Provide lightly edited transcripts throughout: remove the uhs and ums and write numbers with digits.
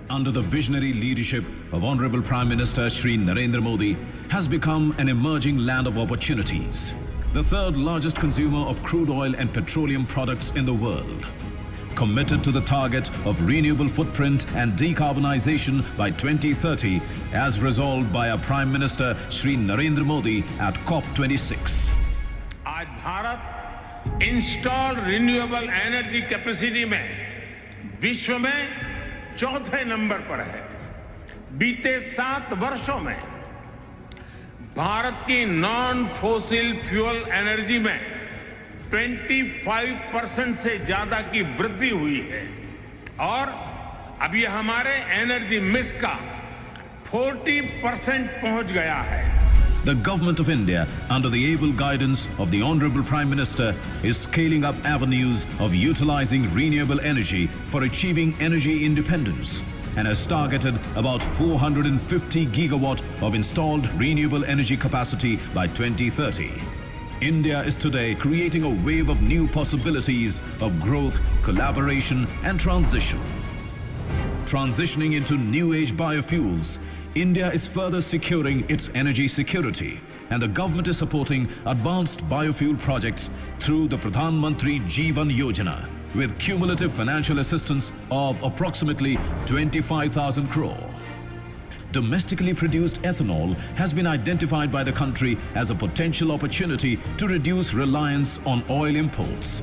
under the visionary leadership of Honorable Prime Minister Shri Narendra Modi, has become an emerging land of opportunities. The third largest consumer of crude oil and petroleum products in the world. Committed to the target of renewable footprint and decarbonization by 2030 as resolved by our Prime Minister Shri Narendra Modi at COP26. आज Bharat installed renewable energy capacity में विश्व में चौथे number पर है। बीते 7 वर्षों में भारत की नॉन फोसिल फ्यूल एनर्जी में 25% से ज्यादा की वृद्धि हुई है और अब ये हमारे एनर्जी मिक्स का 40% पहुंच गया है। The Government of India, under the able guidance of the Honorable Prime Minister, is scaling up avenues of utilizing renewable energy for achieving energy independence and has targeted about 450 gigawatt of installed renewable energy capacity by 2030. India is today creating a wave of new possibilities of growth, collaboration and transition. Transitioning into new age biofuels, India is further securing its energy security, and the government is supporting advanced biofuel projects through the Pradhan Mantri Jeevan Yojana with cumulative financial assistance of approximately 25,000 crore. Domestically produced ethanol has been identified by the country as a potential opportunity to reduce reliance on oil imports.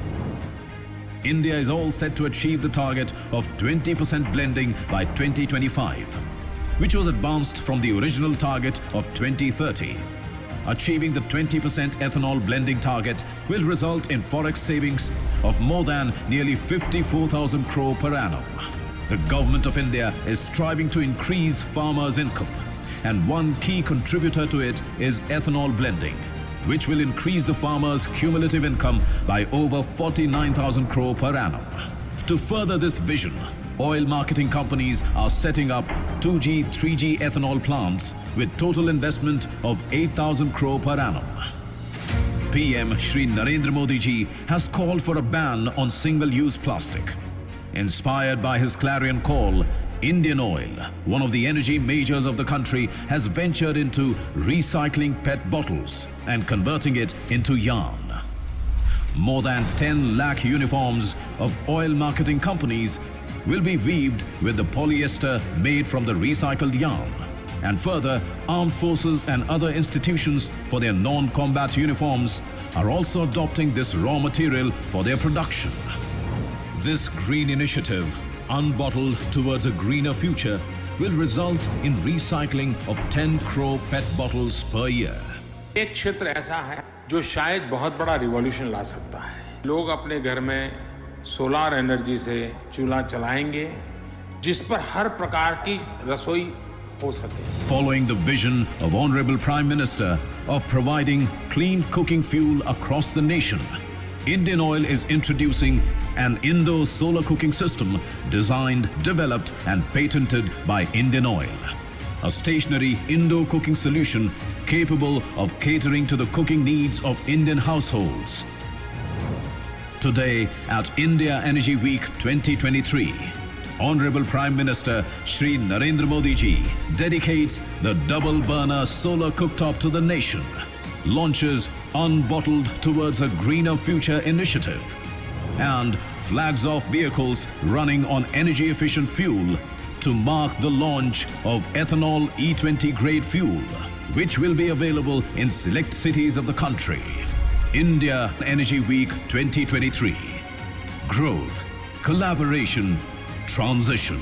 India is all set to achieve the target of 20% blending by 2025. Which was advanced from the original target of 2030. Achieving the 20% ethanol blending target will result in forex savings of more than nearly 54,000 crore per annum. The Government of India is striving to increase farmers' income, and one key contributor to it is ethanol blending, which will increase the farmers' cumulative income by over 49,000 crore per annum. To further this vision, oil marketing companies are setting up 2G, 3G ethanol plants with total investment of 8,000 crore per annum. PM Shri Narendra Modi ji has called for a ban on single-use plastic. Inspired by his clarion call, Indian Oil, one of the energy majors of the country, has ventured into recycling PET bottles and converting it into yarn. More than 10 lakh uniforms of oil marketing companies will be weaved with the polyester made from the recycled yarn. And further, armed forces and other institutions for their non-combat uniforms are also adopting this raw material for their production. This green initiative, unbottled towards a greener future, will result in recycling of 10 crore PET bottles per year. एक क्षेत्र ऐसा है जो शायद बहुत बड़ा revolution ला सकता है। लोग अपने घर में सोलार एनर्जी से चूल्हा चलाएंगे जिस पर हर प्रकार की रसोई हो सके। Following the vision of Honorable Prime Minister of providing clean cooking fuel across the nation, Indian Oil is introducing an indoor solar cooking system designed, developed and patented by Indian Oil. A stationary indoor cooking solution capable of catering to the cooking needs of Indian households. Today at India Energy Week 2023, Honorable Prime Minister Shri Narendra Modi ji dedicates the double burner solar cooktop to the nation, launches Unbottled Towards a Greener Future initiative, and flags off vehicles running on energy efficient fuel to mark the launch of ethanol E20 grade fuel, which will be available in select cities of the country. India Energy Week 2023. Growth, collaboration, transition.